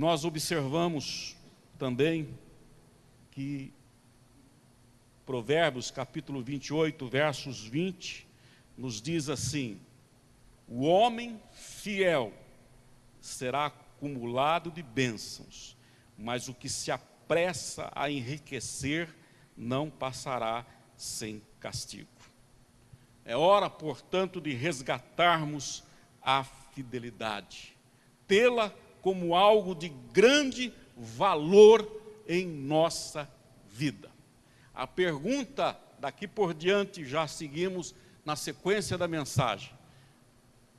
nós observamos também que Provérbios capítulo 28, versos 20, nos diz assim: o homem fiel será acumulado de bênçãos, mas o que se apressa a enriquecer não passará sem castigo. É hora, portanto, de resgatarmos a fidelidade, tê-la como algo de grande valor em nossa vida. A pergunta daqui por diante, já seguimos na sequência da mensagem,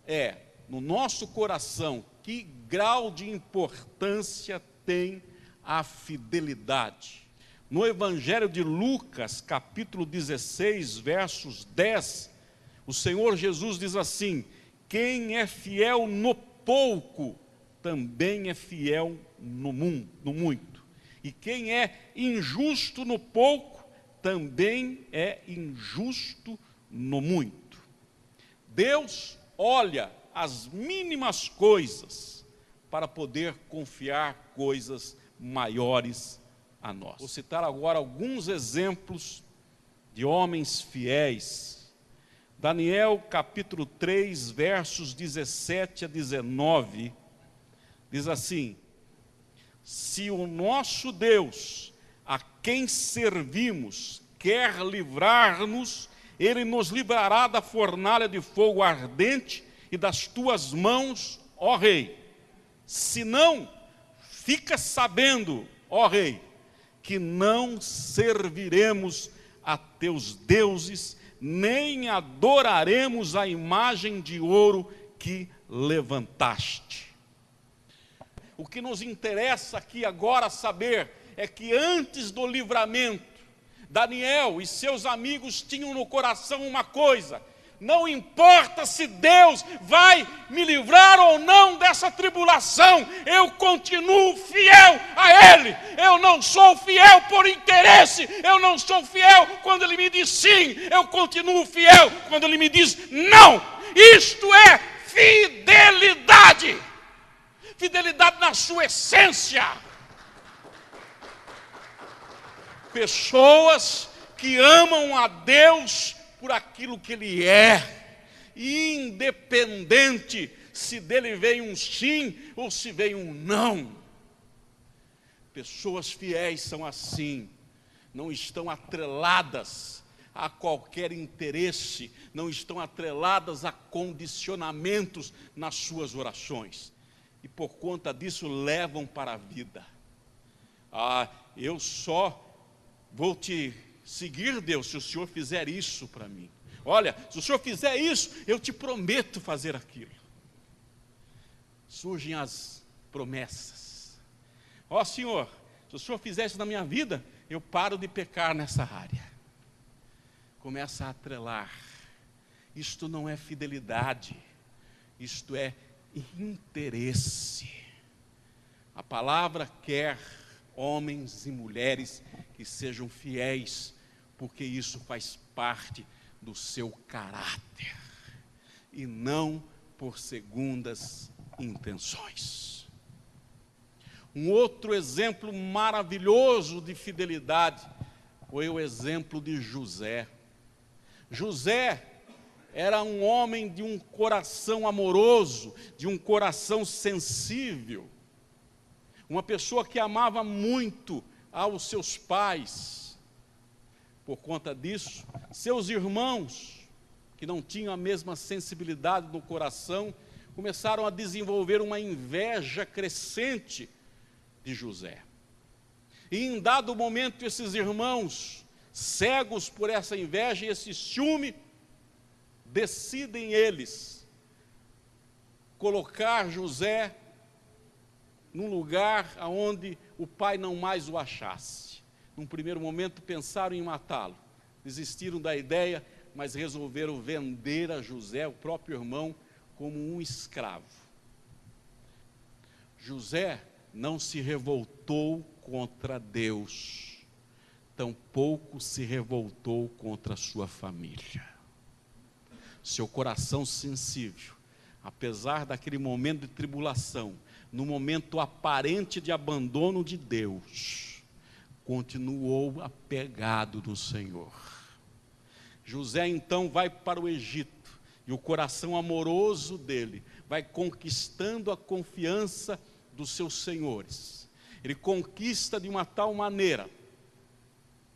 é: no nosso coração, que grau de importância tem a fidelidade? No Evangelho de Lucas, capítulo 16, versos 10, o Senhor Jesus diz assim: quem é fiel no pouco, também é fiel no muito. E quem é injusto no pouco, também é injusto no muito. Deus olha as mínimas coisas para poder confiar coisas maiores a nós. Vou citar agora alguns exemplos de homens fiéis. Daniel capítulo 3, versos 17 a 19, diz assim: se o nosso Deus, a quem servimos, quer livrar-nos, Ele nos livrará da fornalha de fogo ardente e das tuas mãos, ó rei. Se não, fica sabendo, ó rei, que não serviremos a teus deuses, nem adoraremos a imagem de ouro que levantaste. O que nos interessa aqui agora saber é que antes do livramento, Daniel e seus amigos tinham no coração uma coisa: não importa se Deus vai me livrar ou não dessa tribulação, eu continuo fiel a Ele. Eu não sou fiel por interesse, eu não sou fiel quando Ele me diz sim, eu continuo fiel quando Ele me diz não. Isto é fidelidade. Fidelidade na sua essência. Pessoas que amam a Deus por aquilo que Ele é, independente se dele vem um sim ou se vem um não. Pessoas fiéis são assim, não estão atreladas a qualquer interesse, não estão atreladas a condicionamentos nas suas orações, e por conta disso levam para a vida. Eu só vou te seguir, Deus, se o Senhor fizer isso para mim. Olha, se o Senhor fizer isso, eu te prometo fazer aquilo. Surgem as promessas. Senhor, se o Senhor fizer isso na minha vida, eu paro de pecar nessa área. Começa a atrelar. Isto não é fidelidade, isto é interesse. A palavra quer homens e mulheres que sejam fiéis, porque isso faz parte do seu caráter, e não por segundas intenções. Um outro exemplo maravilhoso de fidelidade foi o exemplo de José. José era um homem de um coração amoroso, de um coração sensível, uma pessoa que amava muito aos seus pais. Por conta disso, seus irmãos, que não tinham a mesma sensibilidade no coração, começaram a desenvolver uma inveja crescente de José. E em dado momento, esses irmãos, cegos por essa inveja e esse ciúme, decidem eles colocar José num lugar onde o pai não mais o achasse. Num primeiro momento pensaram em matá-lo, desistiram da ideia, mas resolveram vender a José, o próprio irmão, como um escravo. José não se revoltou contra Deus, tampouco se revoltou contra a sua família. Seu coração sensível apesar daquele momento de tribulação, no momento aparente de abandono de Deus, continuou apegado no Senhor. José então vai para o Egito, e o coração amoroso dele vai conquistando a confiança dos seus senhores. Ele conquista de uma tal maneira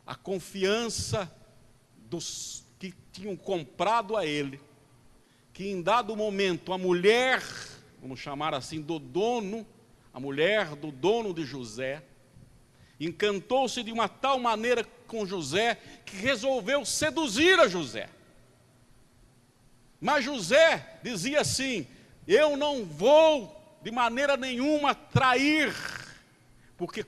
a confiança dos que tinham comprado a ele, que em dado momento a mulher, vamos chamar assim, do dono, a mulher do dono de José, encantou-se de uma tal maneira com José, que resolveu seduzir a José. Mas José dizia assim: eu não vou de maneira nenhuma trair, porque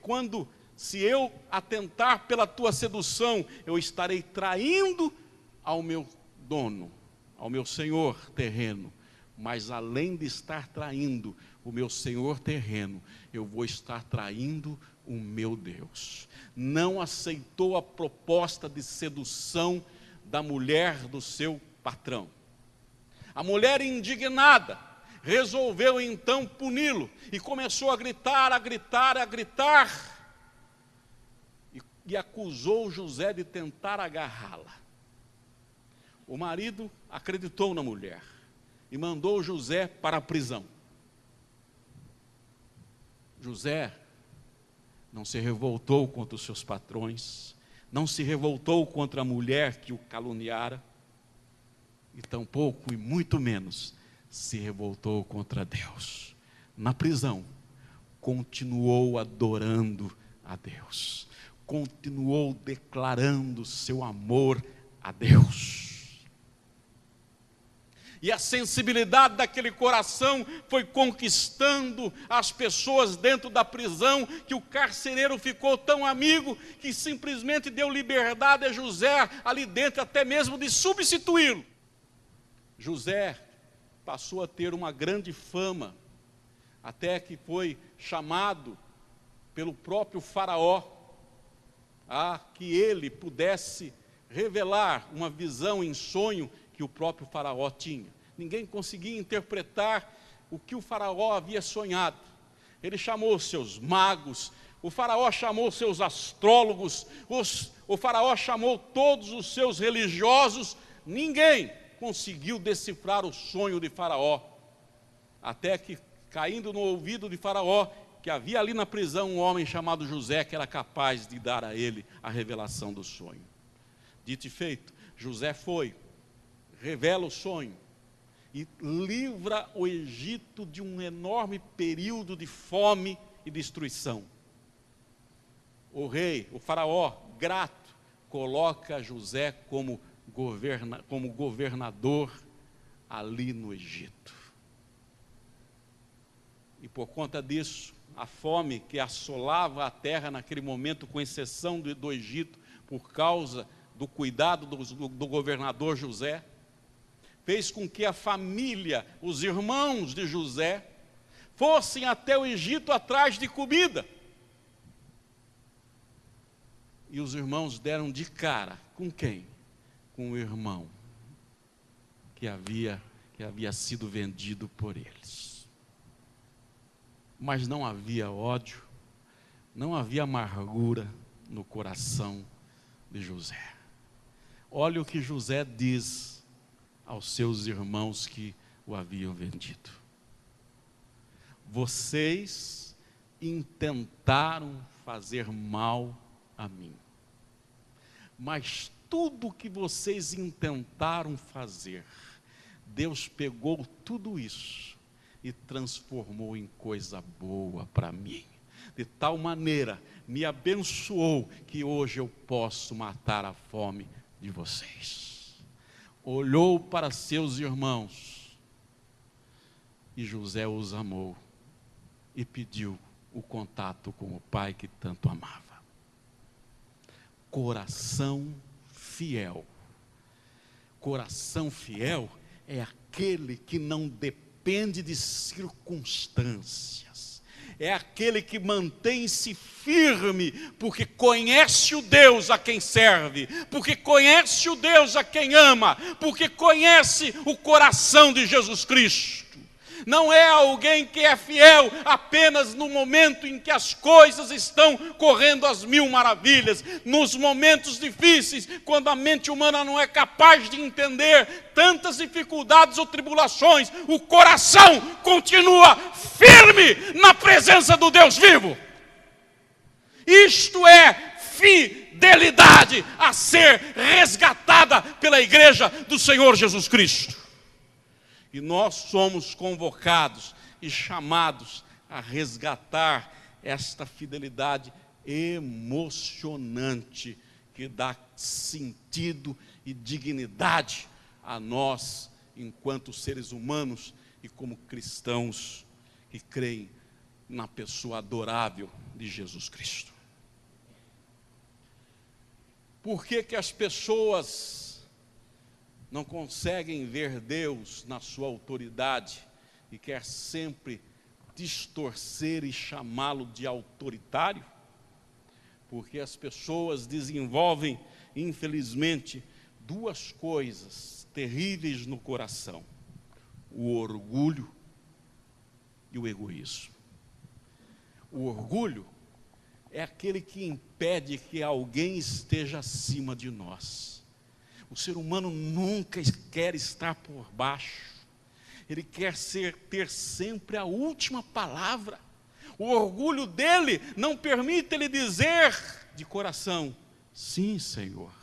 se eu atentar pela tua sedução, eu estarei traindo ao meu dono, ao meu senhor terreno. Mas além de estar traindo o meu senhor terreno, eu vou estar traindo o meu Deus. Não aceitou a proposta de sedução da mulher do seu patrão. A mulher, indignada, resolveu então puni-lo e começou a gritar, e acusou José de tentar agarrá-la. O marido acreditou na mulher e mandou José para a prisão. José não se revoltou contra os seus patrões, não se revoltou contra a mulher que o caluniara, e tampouco, e muito menos, se revoltou contra Deus. Na prisão, continuou adorando a Deus, continuou declarando seu amor a Deus. E a sensibilidade daquele coração foi conquistando as pessoas dentro da prisão, que o carcereiro ficou tão amigo, que simplesmente deu liberdade a José ali dentro, até mesmo de substituí-lo. José passou a ter uma grande fama, até que foi chamado pelo próprio faraó, a que ele pudesse revelar uma visão em sonho que o próprio faraó tinha. Ninguém conseguia interpretar o que o faraó havia sonhado. Ele chamou seus magos, o faraó chamou seus astrólogos, o faraó chamou todos os seus religiosos, ninguém conseguiu decifrar o sonho de faraó, até que, caindo no ouvido de faraó, que havia ali na prisão um homem chamado José, que era capaz de dar a ele a revelação do sonho. Dito e feito, José foi, revela o sonho e livra o Egito de um enorme período de fome e destruição. O rei, o faraó, grato, coloca José como governador ali no Egito. E por conta disso, a fome que assolava a terra naquele momento, com exceção do Egito, por causa do cuidado do governador José, fez com que a família, os irmãos de José, fossem até o Egito atrás de comida. E os irmãos deram de cara com quem? Com o irmão que havia sido vendido por eles. Mas não havia ódio, não havia amargura no coração de José. Olha o que José diz aos seus irmãos que o haviam vendido: vocês intentaram fazer mal a mim, mas tudo o que vocês intentaram fazer, Deus pegou tudo isso e transformou em coisa boa para mim. De tal maneira me abençoou que hoje eu posso matar a fome de vocês. Olhou para seus irmãos e José os amou e pediu o contato com o pai que tanto amava. Coração fiel. Coração fiel é aquele que não depende de circunstâncias. É aquele que mantém-se firme, porque conhece o Deus a quem serve, porque conhece o Deus a quem ama, porque conhece o coração de Jesus Cristo. Não é alguém que é fiel apenas no momento em que as coisas estão correndo às mil maravilhas. Nos momentos difíceis, quando a mente humana não é capaz de entender tantas dificuldades ou tribulações, o coração continua firme na presença do Deus vivo. Isto é fidelidade a ser resgatada pela igreja do Senhor Jesus Cristo. E nós somos convocados e chamados a resgatar esta fidelidade emocionante que dá sentido e dignidade a nós enquanto seres humanos e como cristãos que creem na pessoa adorável de Jesus Cristo. Por que que as pessoas não conseguem ver Deus na sua autoridade e quer sempre distorcer e chamá-lo de autoritário? Porque as pessoas desenvolvem, infelizmente, duas coisas terríveis no coração: o orgulho e o egoísmo. O orgulho é aquele que impede que alguém esteja acima de nós. O ser humano nunca quer estar por baixo. Ele quer ter sempre a última palavra. O orgulho dele não permite ele dizer de coração: sim, Senhor.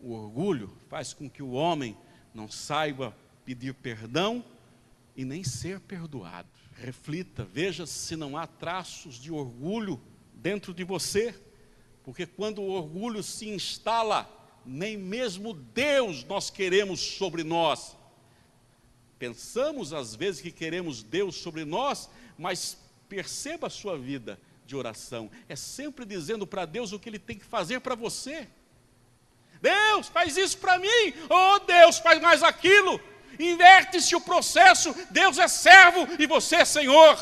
O orgulho faz com que o homem não saiba pedir perdão e nem ser perdoado. Reflita, veja se não há traços de orgulho dentro de você. Porque quando o orgulho se instala, nem mesmo Deus nós queremos sobre nós. Pensamos às vezes que queremos Deus sobre nós, mas perceba a sua vida de oração. É sempre dizendo para Deus o que Ele tem que fazer para você. Deus, faz isso para mim. Oh, Deus, faz mais aquilo. Inverte-se o processo. Deus é servo e você é Senhor.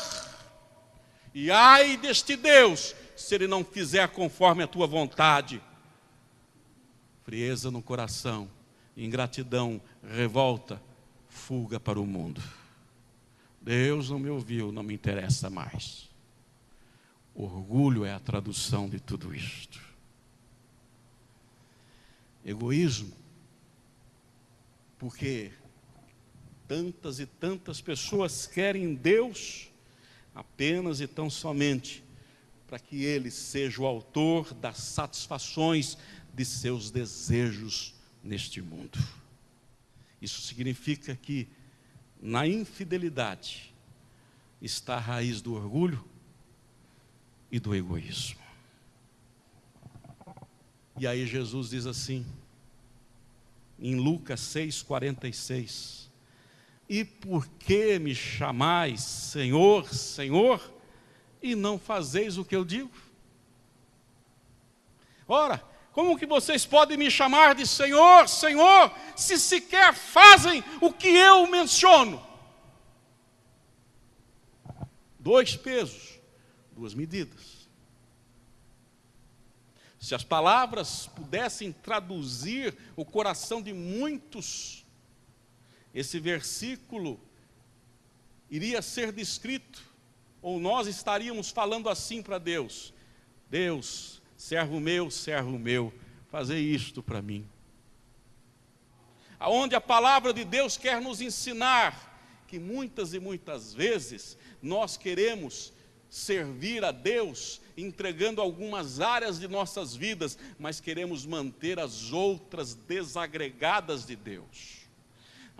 E ai deste Deus, se Ele não fizer conforme a tua vontade. Frieza no coração, ingratidão, revolta, fuga para o mundo. Deus não me ouviu, não me interessa mais. Orgulho é a tradução de tudo isto. Egoísmo, porque tantas e tantas pessoas querem Deus apenas e tão somente para que Ele seja o autor das satisfações de seus desejos neste mundo. Isso significa que na infidelidade está a raiz do orgulho e do egoísmo. E aí Jesus diz assim, em Lucas 6,46: e por que me chamais Senhor, Senhor, e não fazeis o que eu digo? Ora, como que vocês podem me chamar de Senhor, Senhor, se sequer fazem o que eu menciono? Dois pesos, duas medidas. Se as palavras pudessem traduzir o coração de muitos, esse versículo iria ser descrito, ou nós estaríamos falando assim para Deus: Deus, servo meu, fazei isto para mim. Aonde a palavra de Deus quer nos ensinar que muitas e muitas vezes nós queremos servir a Deus entregando algumas áreas de nossas vidas, mas queremos manter as outras desagregadas de Deus.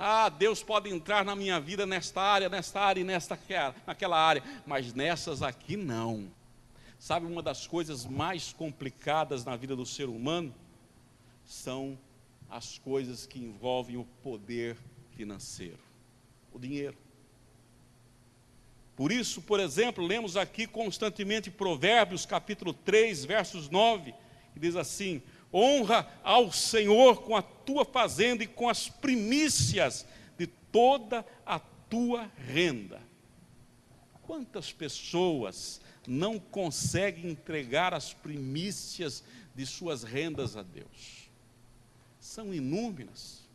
Ah, Deus pode entrar na minha vida nesta área e naquela área, mas nessas aqui não. Sabe, uma das coisas mais complicadas na vida do ser humano são as coisas que envolvem o poder financeiro, o dinheiro. Por isso, por exemplo, lemos aqui constantemente Provérbios capítulo 3, versos 9, que diz assim: honra ao Senhor com a tua fazenda e com as primícias de toda a tua renda. Quantas pessoas não conseguem entregar as primícias de suas rendas a Deus? São inúmeras.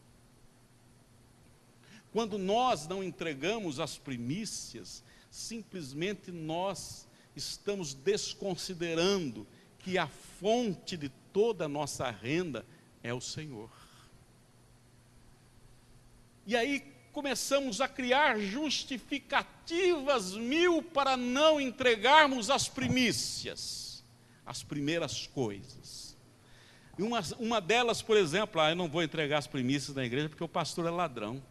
Quando nós não entregamos as primícias, simplesmente nós estamos desconsiderando que a fonte de toda a nossa renda é o Senhor. E aí começamos a criar justificativas mil para não entregarmos as primícias, as primeiras coisas. E uma delas, por exemplo, eu não vou entregar as primícias na igreja porque o pastor é ladrão.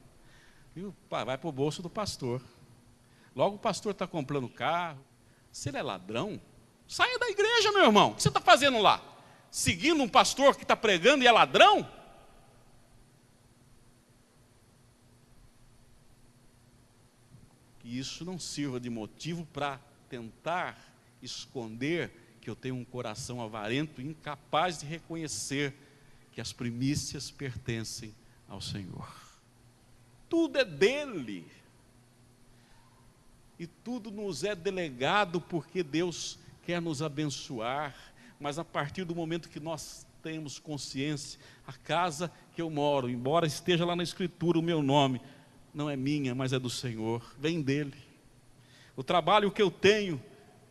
E vai para o bolso do pastor. Logo o pastor está comprando carro. Se ele é ladrão, saia da igreja, meu irmão. O que você está fazendo lá? Seguindo um pastor que está pregando e é ladrão? Que isso não sirva de motivo para tentar esconder que eu tenho um coração avarento e incapaz de reconhecer que as primícias pertencem ao Senhor. Tudo é dele. E tudo nos é delegado porque Deus quer nos abençoar. Mas a partir do momento que nós temos consciência, a casa que eu moro, embora esteja lá na Escritura o meu nome, não é minha, mas é do Senhor, vem dele. O trabalho que eu tenho,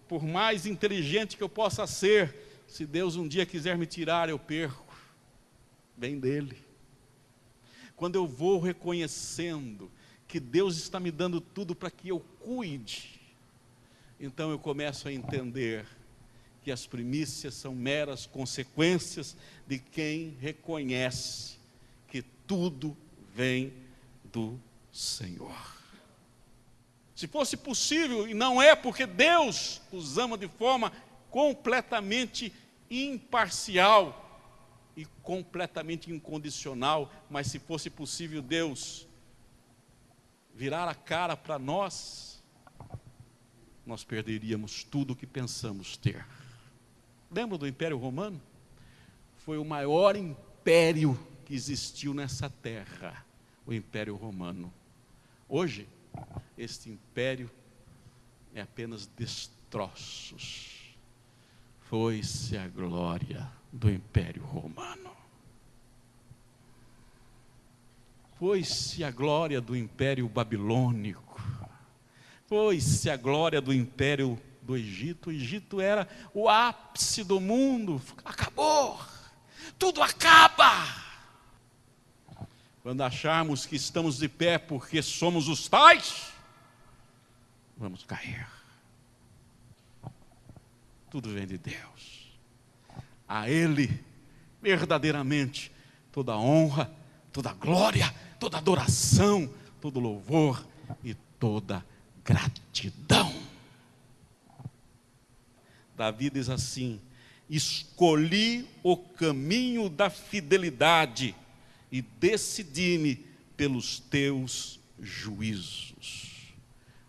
por mais inteligente que eu possa ser, se Deus um dia quiser me tirar, eu perco, vem dele. Quando eu vou reconhecendo que Deus está me dando tudo para que eu cuide, então eu começo a entender que as primícias são meras consequências de quem reconhece que tudo vem do Senhor. Se fosse possível, e não é, porque Deus os ama de forma completamente imparcial e completamente incondicional, mas se fosse possível Deus virar a cara para nós, nós perderíamos tudo o que pensamos ter. Lembra do Império Romano? Foi o maior império que existiu nessa terra, o Império Romano. Hoje, este império é apenas destroços. Foi-se a glória do Império Romano. Foi-se a glória do Império Babilônico. Foi-se a glória do Império do Egito. O Egito era o ápice do mundo. Acabou. Tudo acaba. Quando acharmos que estamos de pé porque somos os tais, vamos cair. Tudo vem de Deus. A Ele, verdadeiramente, toda honra, toda glória, toda adoração, todo louvor e toda gratidão. Davi diz assim: escolhi o caminho da fidelidade e decidi-me pelos teus juízos.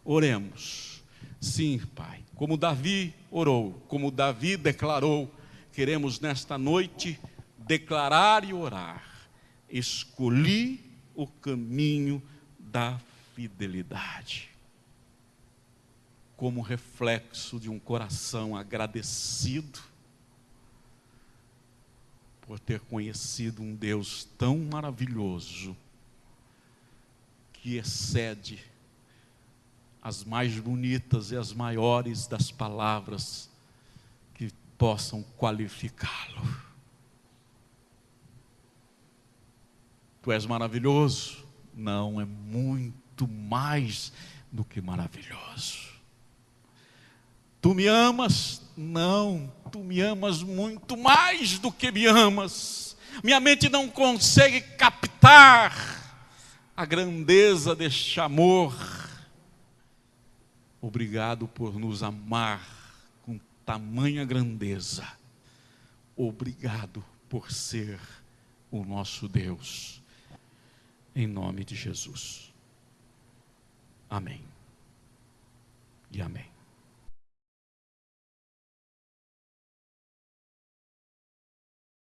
Oremos. Sim, Pai, como Davi orou, como Davi declarou, queremos nesta noite declarar e orar. Escolhi o caminho da fidelidade. Como reflexo de um coração agradecido por ter conhecido um Deus tão maravilhoso, que excede as mais bonitas e as maiores das palavras que possam qualificá-lo. Tu és maravilhoso? Não, é muito mais do que maravilhoso. Tu me amas? Não, tu me amas muito mais do que me amas. Minha mente não consegue captar a grandeza deste amor. Obrigado por nos amar com tamanha grandeza. Obrigado por ser o nosso Deus. Em nome de Jesus. Amém. E amém.